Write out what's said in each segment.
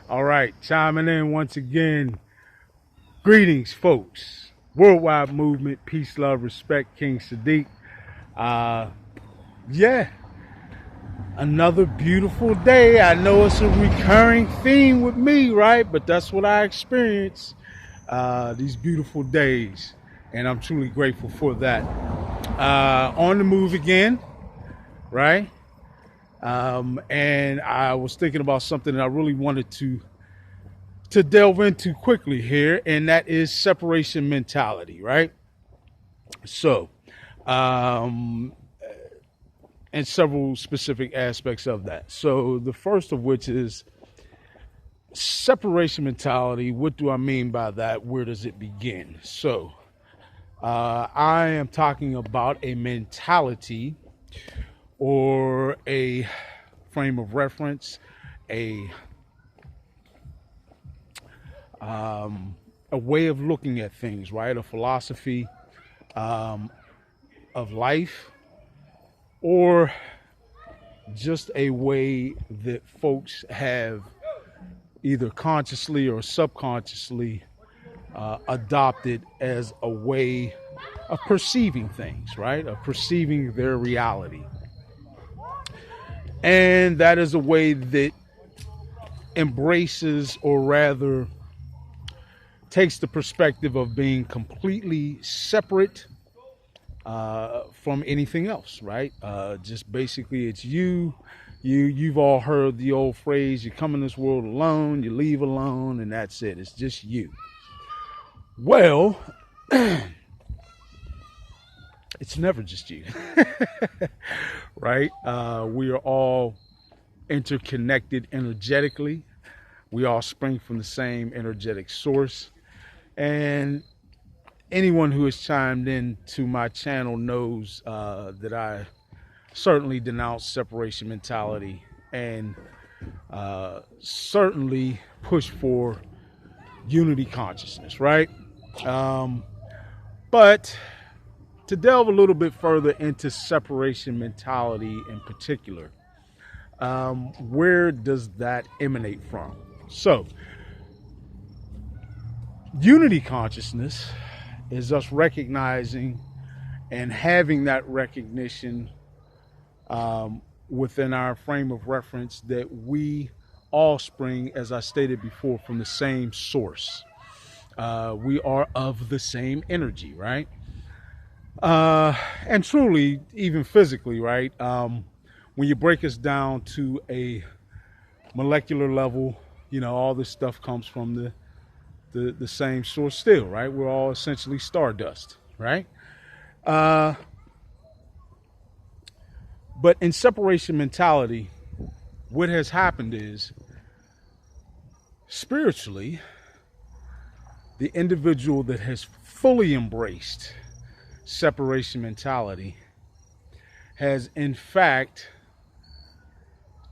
All right, chiming in once again. Greetings, folks. Worldwide movement, peace, love, respect, King Sadiq. Uh, yeah, another beautiful day. I know it's a recurring theme with me, right? But that's what I experience these beautiful days, and I'm truly grateful for that. On the move again, right? And I was thinking about something that I really wanted to delve into quickly here, and that is separation mentality, right? So, um, and several specific aspects of that. So, the first of which is separation mentality. What do I mean by that? Where does it begin? So, I am talking about a mentality or a frame of reference, a a way of looking at things, right? A philosophy of life, or just a way that folks have either consciously or subconsciously adopted as a way of perceiving things, right? Of perceiving their reality. And that is a way that embraces, or rather takes the perspective of being completely separate from anything else, right? Just basically, it's you. You've all heard the old phrase: "You come in this world alone, you leave alone, and that's it. It's just you." Well, it's never just you, right? We are all interconnected energetically. We all spring from the same energetic source, and anyone who has chimed in to my channel knows that I certainly denounce separation mentality and certainly push for unity consciousness, right? But to delve a little bit further into separation mentality in particular, where does that emanate from? So, unity consciousness is us recognizing and having that recognition within our frame of reference that we all spring, as I stated before, from the same source. We are of the same energy, right? And truly, even physically, right? When you break us down to a molecular level, all this stuff comes from the same source still, right? We're all essentially stardust, right? But in separation mentality, what has happened is spiritually, the individual that has fully embraced separation mentality has in fact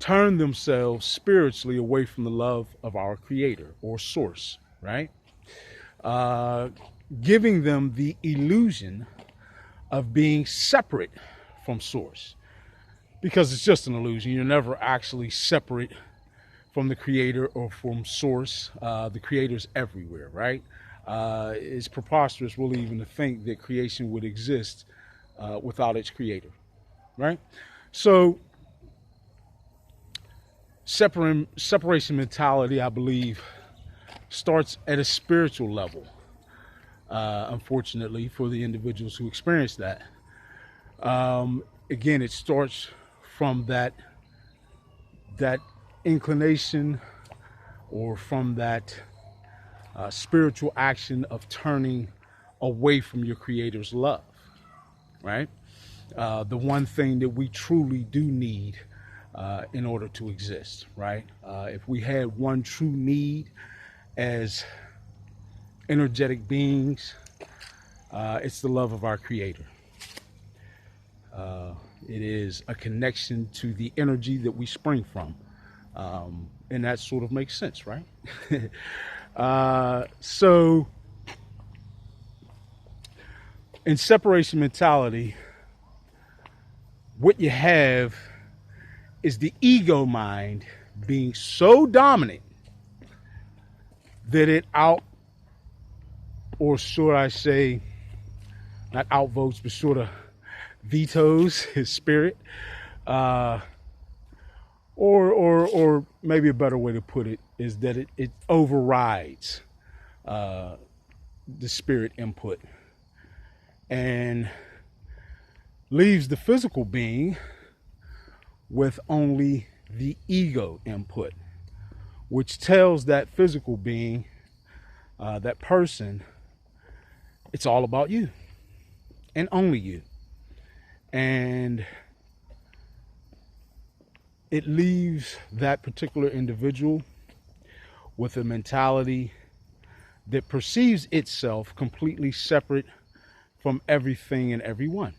turned themselves spiritually away from the love of our creator or source, right? Giving them the illusion of being separate from source, because it's just an illusion. You're never actually separate from the creator or from source. The creator's everywhere, right? It's preposterous, really, even to think that creation would exist without its creator, right? So, separation mentality, I believe, starts at a spiritual level. Unfortunately, for the individuals who experience that, again, it starts from that inclination, or from that spiritual action of turning away from your creator's love, right? The one thing that we truly do need in order to exist, right? If we had one true need as energetic beings, it's the love of our creator. It is a connection to the energy that we spring from. And that sort of makes sense, right? So, in separation mentality, what you have is the ego mind being so dominant that it out, or should I say, not outvotes, but sort of vetoes his spirit, uh, or maybe a better way to put it is that it overrides uh, the spirit input and leaves the physical being with only the ego input, which tells that physical being, that person, it's all about you and only you. And it leaves that particular individual with a mentality that perceives itself completely separate from everything and everyone.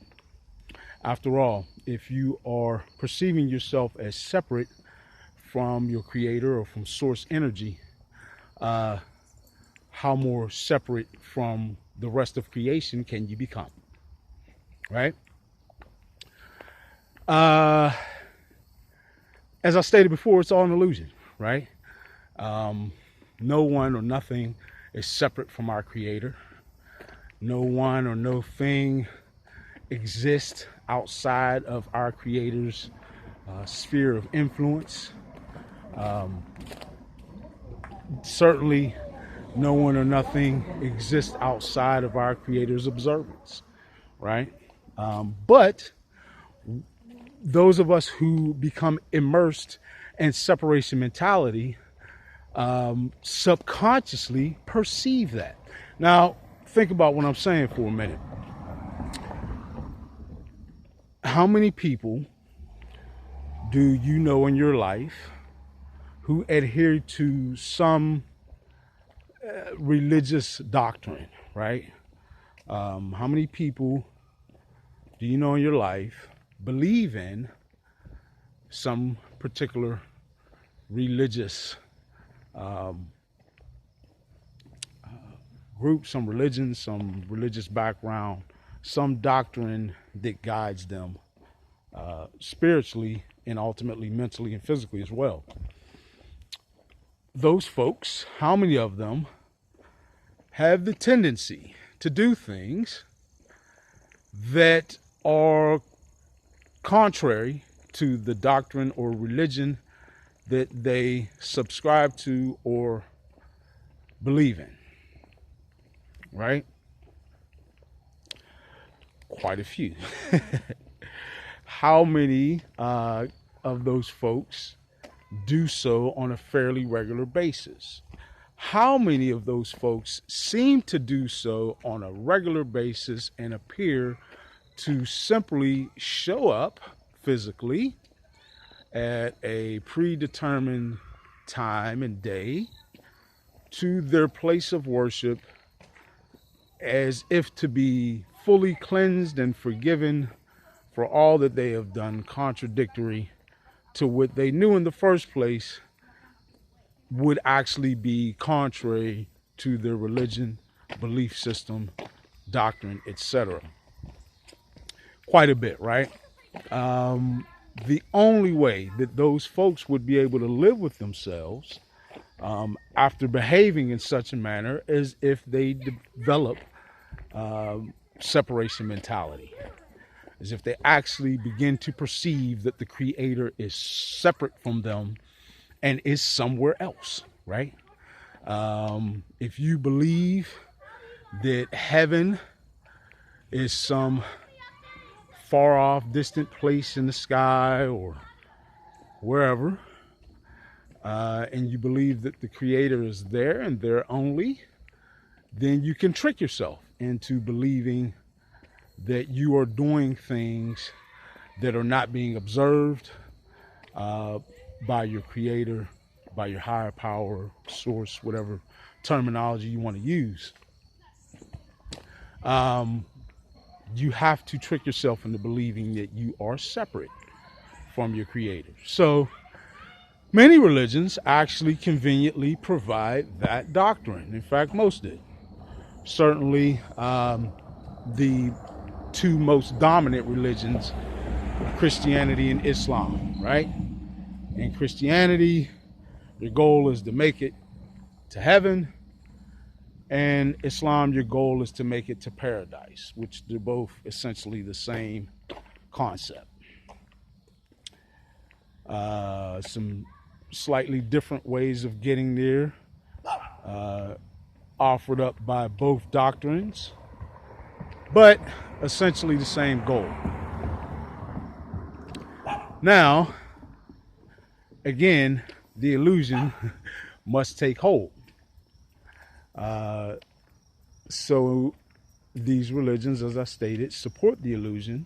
After all, if you are perceiving yourself as separate from your creator or from source energy, how more separate from the rest of creation can you become? Right? As I stated before, it's all an illusion, right? No one or nothing is separate from our creator. No one or no thing exists outside of our creator's sphere of influence. Certainly, no one or nothing exists outside of our creator's observance, right? But those of us who become immersed in separation mentality subconsciously perceive that. Now, think about what I'm saying for a minute. How many people do you know in your life who adhere to some religious doctrine, right? How many people do you know in your life believe in some particular religious group, some religion, some religious background, some doctrine that guides them spiritually and ultimately mentally and physically as well? Those folks, how many of them have the tendency to do things that are contrary to the doctrine or religion that they subscribe to or believe in? Right? Quite a few. How many of those folks do so on a fairly regular basis? How many of those folks seem to do so on a regular basis and appear to simply show up physically at a predetermined time and day to their place of worship as if to be fully cleansed and forgiven for all that they have done contradictory to what they knew in the first place would actually be contrary to their religion, belief system, doctrine, etc. Quite a bit, right? The only way that those folks would be able to live with themselves after behaving in such a manner is if they develop separation mentality, as if they actually begin to perceive that the creator is separate from them and is somewhere else, right? If you believe that heaven is some far off, distant place in the sky or wherever, and you believe that the creator is there and there only, then you can trick yourself into believing that you are doing things that are not being observed by your creator, by your higher power, source, whatever terminology you want to use. You have to trick yourself into believing that you are separate from your creator. So many religions actually conveniently provide that doctrine. In fact, most did. Certainly, the two most dominant religions, Christianity and Islam, right? In Christianity, your goal is to make it to heaven. And Islam, your goal is to make it to paradise, which they're both essentially the same concept. Some slightly different ways of getting there, offered up by both doctrines, but essentially the same goal. Now, again, the illusion must take hold. So these religions, as I stated, support the illusion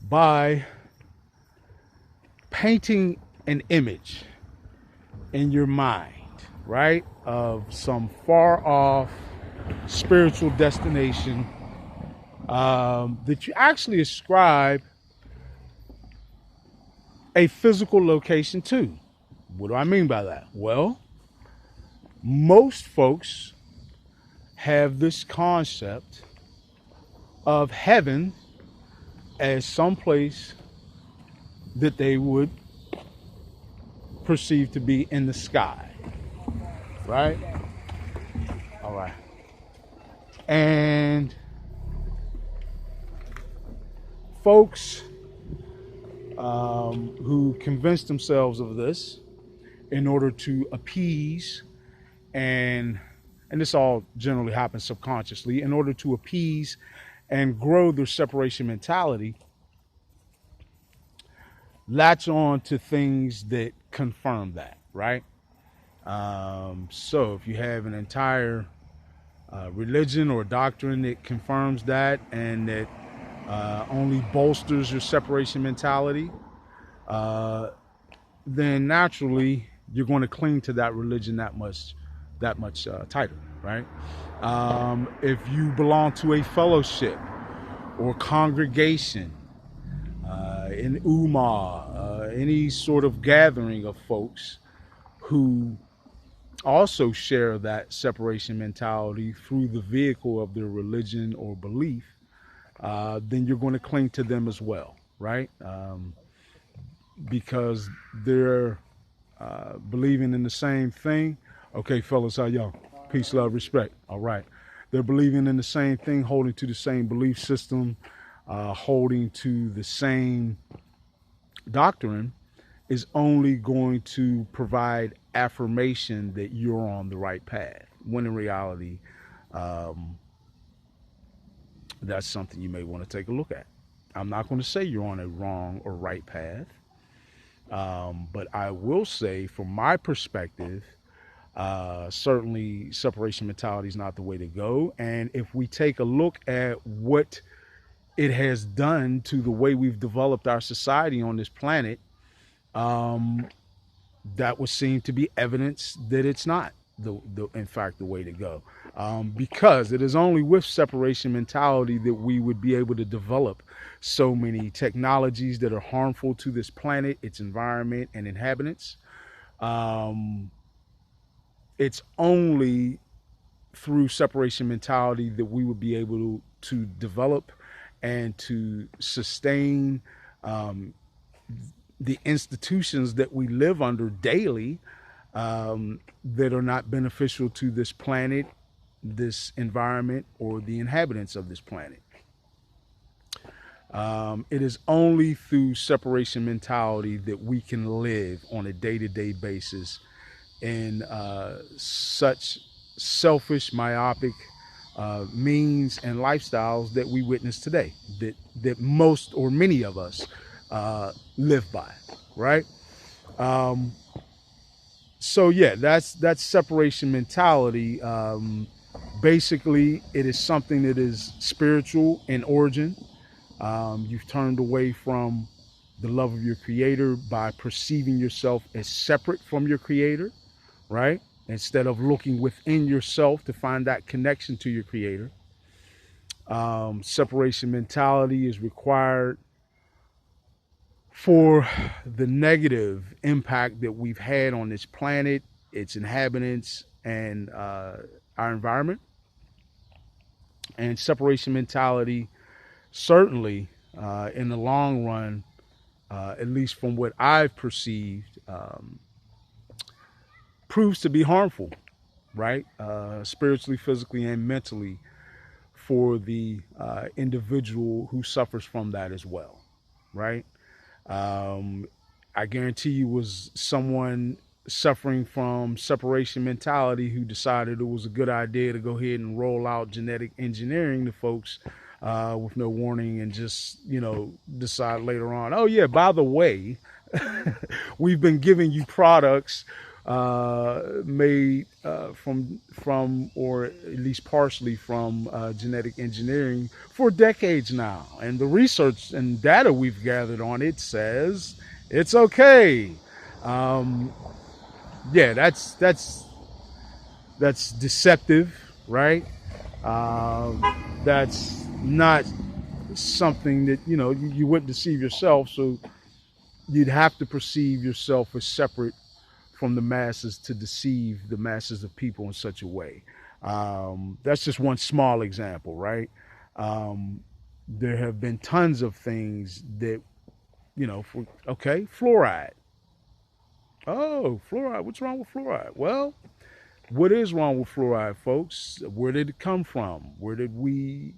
by painting an image in your mind, right, of some far off spiritual destination that you actually ascribe a physical location to. What do I mean by that? Well, most folks have this concept of heaven as some place that they would perceive to be in the sky, right? All right. And folks who convince themselves of this in order to appease, and this all generally happens subconsciously, in order to appease and grow their separation mentality, latch on to things that confirm that, right? So if you have an entire religion or doctrine that confirms that and that only bolsters your separation mentality, then naturally you're going to cling to that religion that much tighter, right? If you belong to a fellowship or congregation, an ummah, any sort of gathering of folks who also share that separation mentality through the vehicle of their religion or belief, then you're going to cling to them as well, right? Because they're believing in the same thing. Okay, fellas, how y'all? Peace, love, respect. All right. They're believing in the same thing, holding to the same belief system, holding to the same doctrine, is only going to provide affirmation that you're on the right path, when in reality, that's something you may want to take a look at. I'm not going to say you're on a wrong or right path, but I will say, from my perspective, certainly separation mentality is not the way to go. And if we take a look at what it has done to the way we've developed our society on this planet, that would seem to be evidence that it's not in fact the way to go, because it is only with separation mentality that we would be able to develop so many technologies that are harmful to this planet, its environment, and inhabitants. It's only through separation mentality that we would be able to develop and to sustain the institutions that we live under daily, that are not beneficial to this planet, this environment, or the inhabitants of this planet. It is only through separation mentality that we can live on a day-to-day basis in such selfish, myopic means and lifestyles that we witness today, that most or many of us live by, right? So yeah, that's separation mentality. Basically, it is something that is spiritual in origin. You've turned away from the love of your creator by perceiving yourself as separate from your creator, right? Instead of looking within yourself to find that connection to your creator. Separation mentality is required for the negative impact that we've had on this planet, its inhabitants, and our environment. And separation mentality, certainly in the long run, at least from what I've perceived, proves to be harmful right? Spiritually, physically, and mentally for the individual who suffers from that as well, right? Um, I guarantee you was someone suffering from separation mentality who decided it was a good idea to go ahead and roll out genetic engineering to folks with no warning and just, decide later on, oh, yeah, by the way, we've been giving you products made from or at least partially from genetic engineering for decades now, and the research and data we've gathered on it says it's okay. Um, yeah, that's deceptive, right? That's not something that you wouldn't deceive yourself, so you'd have to perceive yourself as separate from the masses to deceive the masses of people in such a way. That's just one small example, right? Um, there have been tons of things that, okay, fluoride. Oh, fluoride. What's wrong with fluoride? Well, what is wrong with fluoride, folks? Where did it come from? Where did we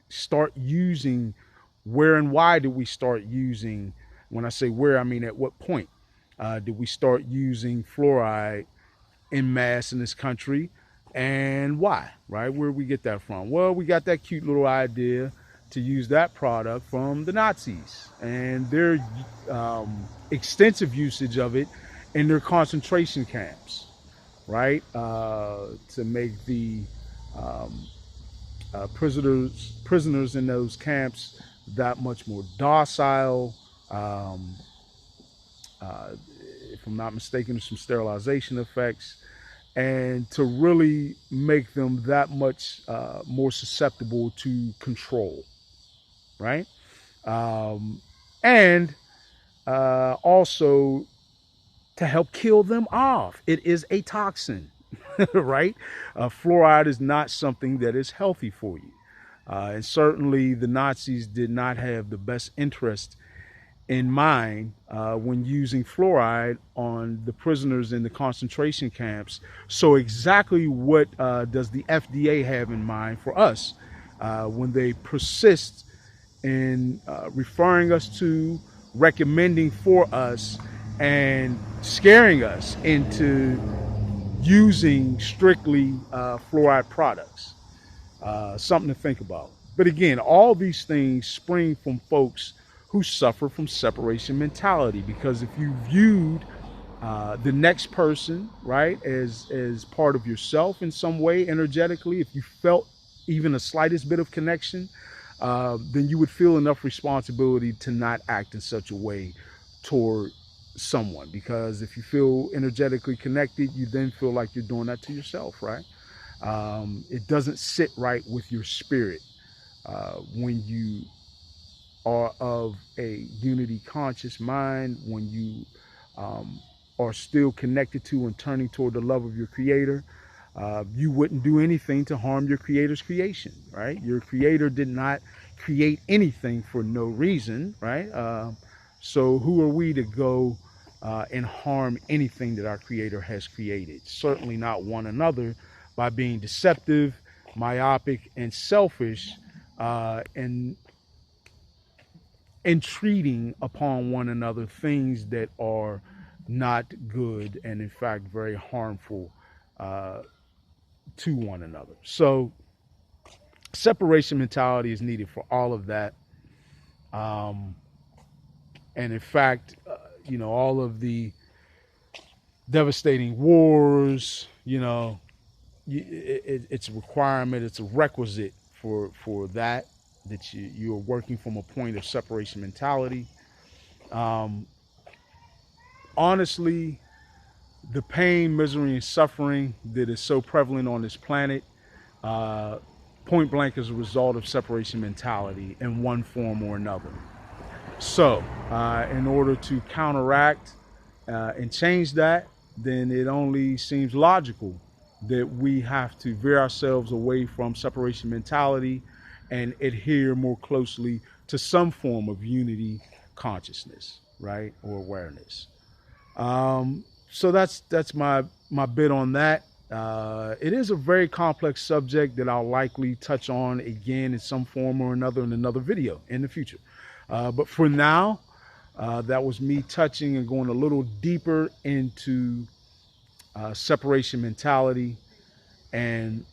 start using? Where and why did we start using? When I say where, I mean at what point did we start using fluoride in mass in this country, and why, right? Where we get that from? Well, we got that cute little idea to use that product from the Nazis and their extensive usage of it in their concentration camps, right? To make the um, prisoners in those camps that much more docile. Um, uh, if I'm not mistaken, there's some sterilization effects, and to really make them that much more susceptible to control, right? Um, and also to help kill them off. It is a toxin, right? Fluoride is not something that is healthy for you. And certainly the Nazis did not have the best interest in mind when using fluoride on the prisoners in the concentration camps. So, exactly what does the FDA have in mind for us when they persist in referring us to, recommending for us, and scaring us into using strictly fluoride products? Something to think about. But again, all these things spring from folks who suffer from separation mentality. Because if you viewed the next person, right, as part of yourself in some way, energetically, if you felt even a slightest bit of connection, then you would feel enough responsibility to not act in such a way toward someone. Because if you feel energetically connected, you then feel like you're doing that to yourself, right? It doesn't sit right with your spirit when you are of a unity conscious mind, when you um, are still connected to and turning toward the love of your creator. You wouldn't do anything to harm your creator's creation, right? Your creator did not create anything for no reason, right? So who are we to go and harm anything that our creator has created? Certainly not one another, by being deceptive, myopic, and selfish, and entreating upon one another things that are not good and in fact very harmful uh, to one another. So separation mentality is needed for all of that. Um, and in fact, all of the devastating wars, it's a requirement, it's a requisite for that you're working from a point of separation mentality. Um, Honestly, the pain, misery, and suffering that is so prevalent on this planet, uh, point blank, is a result of separation mentality in one form or another. So, in order to counteract and change that, then it only seems logical that we have to veer ourselves away from separation mentality and adhere more closely to some form of unity consciousness, right, or awareness. So that's my bit on that. It is a very complex subject that I'll likely touch on again in some form or another in another video in the future. But for now, that was me touching and going a little deeper into separation mentality and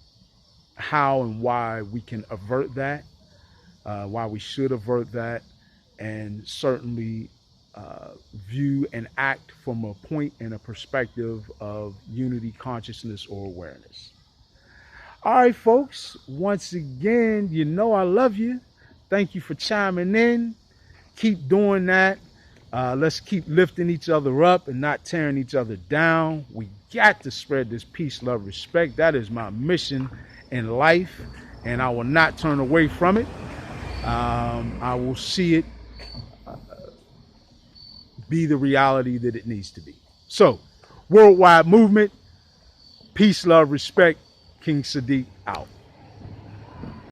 how and why we can avert that, why we should avert that, and certainly view and act from a point and a perspective of unity, consciousness, or awareness. All right, folks, once again, you know I love you. Thank you for chiming in. Keep doing that. Let's keep lifting each other up and not tearing each other down. We got to spread this peace, love, respect. That is my mission in life, and I will not turn away from it. I will see it be the reality that it needs to be. So, worldwide movement, peace, love, respect. King Sadiq out.